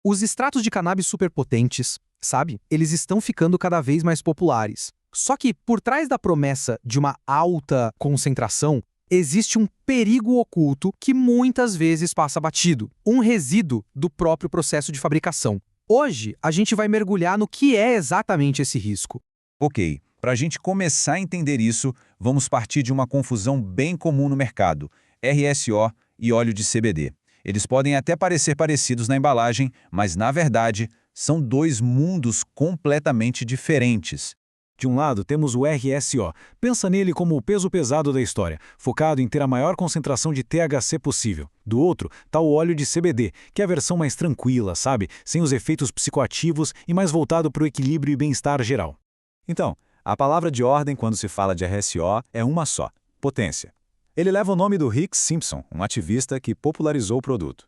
Os extratos de cannabis superpotentes, sabe? Eles estão ficando cada vez mais populares. Só que, por trás da promessa de uma alta concentração, existe um perigo oculto que muitas vezes passa batido, um resíduo do próprio processo de fabricação. Hoje, a gente vai mergulhar no que é exatamente esse risco. Ok, para a gente começar a entender isso, vamos partir de uma confusão bem comum no mercado: RSO e óleo de CBD. Eles podem até parecer parecidos na embalagem, mas, na verdade, são dois mundos completamente diferentes. De um lado, temos o RSO. Pensa nele como o peso pesado da história, focado em ter a maior concentração de THC possível. Do outro, está o óleo de CBD, que é a versão mais tranquila, sabe? Sem os efeitos psicoativos e mais voltado para o equilíbrio e bem-estar geral. Então, a palavra de ordem quando se fala de RSO é uma só: potência. Ele leva o nome do Rick Simpson, um ativista que popularizou o produto.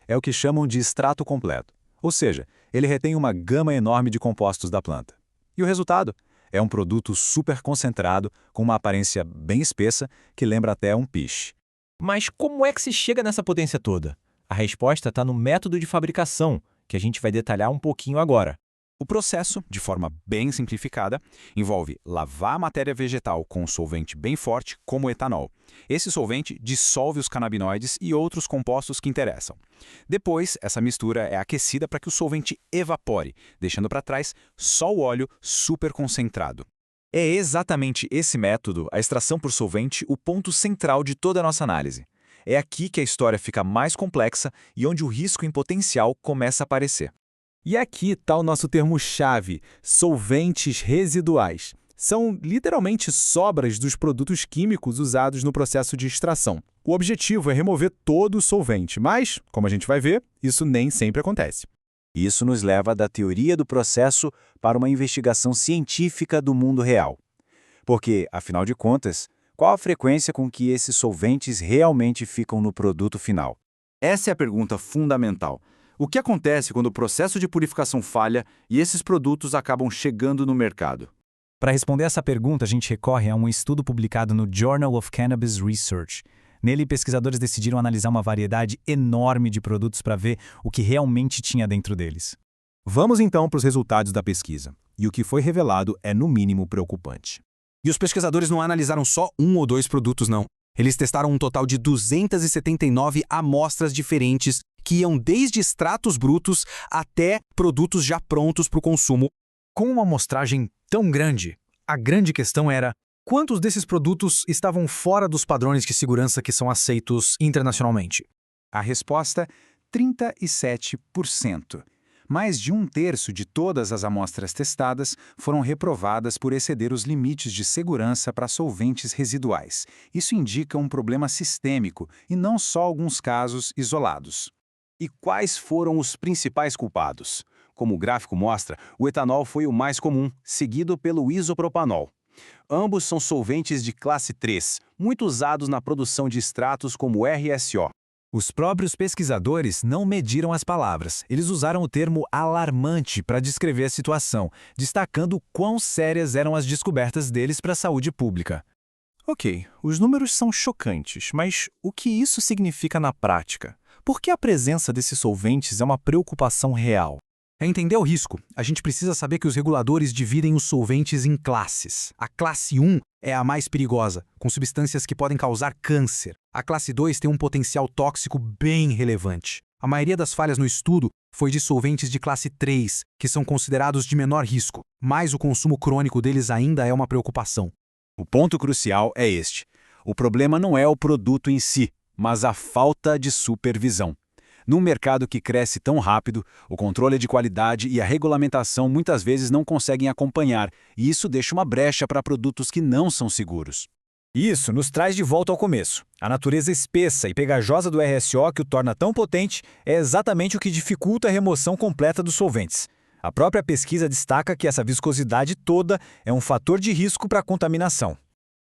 É o que chamam de extrato completo, ou seja, ele retém uma gama enorme de compostos da planta. E o resultado? É um produto super concentrado, com uma aparência bem espessa, que lembra até um piche. Mas como é que se chega nessa potência toda? A resposta está no método de fabricação, que a gente vai detalhar um pouquinho agora. O processo, de forma bem simplificada, envolve lavar a matéria vegetal com um solvente bem forte, como o etanol. Esse solvente dissolve os canabinoides e outros compostos que interessam. Depois, essa mistura é aquecida para que o solvente evapore, deixando para trás só o óleo superconcentrado. É exatamente esse método, a extração por solvente, o ponto central de toda a nossa análise. É aqui que a história fica mais complexa e onde o risco em potencial começa a aparecer. E aqui está o nosso termo-chave: solventes residuais. São literalmente sobras dos produtos químicos usados no processo de extração. O objetivo é remover todo o solvente, mas, como a gente vai ver, isso nem sempre acontece. Isso nos leva da teoria do processo para uma investigação científica do mundo real. Porque, afinal de contas, qual a frequência com que esses solventes realmente ficam no produto final? Essa é a pergunta fundamental. O que acontece quando o processo de purificação falha e esses produtos acabam chegando no mercado? Para responder essa pergunta, a gente recorre a um estudo publicado no Journal of Cannabis Research. Nele, pesquisadores decidiram analisar uma variedade enorme de produtos para ver o que realmente tinha dentro deles. Vamos então para os resultados da pesquisa. E o que foi revelado é, no mínimo, preocupante. E os pesquisadores não analisaram só um ou dois produtos, não. Eles testaram um total de 279 amostras diferentes que iam desde extratos brutos até produtos já prontos para o consumo. Com uma amostragem tão grande, a grande questão era: quantos desses produtos estavam fora dos padrões de segurança que são aceitos internacionalmente? A resposta: 37%. Mais de um terço de todas as amostras testadas foram reprovadas por exceder os limites de segurança para solventes residuais. Isso indica um problema sistêmico e não só alguns casos isolados. E quais foram os principais culpados? Como o gráfico mostra, o etanol foi o mais comum, seguido pelo isopropanol. Ambos são solventes de classe 3, muito usados na produção de extratos como RSO. Os próprios pesquisadores não mediram as palavras. Eles usaram o termo alarmante para descrever a situação, destacando quão sérias eram as descobertas deles para a saúde pública. Ok, os números são chocantes, mas o que isso significa na prática? Por que a presença desses solventes é uma preocupação real? Para entender o risco, a gente precisa saber que os reguladores dividem os solventes em classes. A classe 1 é a mais perigosa, com substâncias que podem causar câncer. A classe 2 tem um potencial tóxico bem relevante. A maioria das falhas no estudo foi de solventes de classe 3, que são considerados de menor risco, mas o consumo crônico deles ainda é uma preocupação. O ponto crucial é este: o problema não é o produto em si, mas a falta de supervisão. Num mercado que cresce tão rápido, o controle de qualidade e a regulamentação muitas vezes não conseguem acompanhar, e isso deixa uma brecha para produtos que não são seguros. Isso nos traz de volta ao começo. A natureza espessa e pegajosa do RSO que o torna tão potente é exatamente o que dificulta a remoção completa dos solventes. A própria pesquisa destaca que essa viscosidade toda é um fator de risco para a contaminação.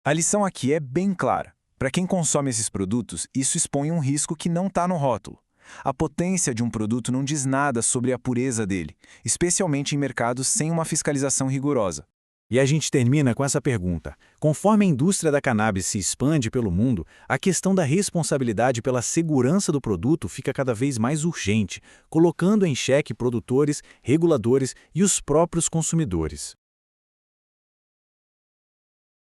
A lição aqui é bem clara. Para quem consome esses produtos, isso expõe um risco que não está no rótulo. A potência de um produto não diz nada sobre a pureza dele, especialmente em mercados sem uma fiscalização rigorosa. E a gente termina com essa pergunta. Conforme a indústria da cannabis se expande pelo mundo, a questão da responsabilidade pela segurança do produto fica cada vez mais urgente, colocando em xeque produtores, reguladores e os próprios consumidores.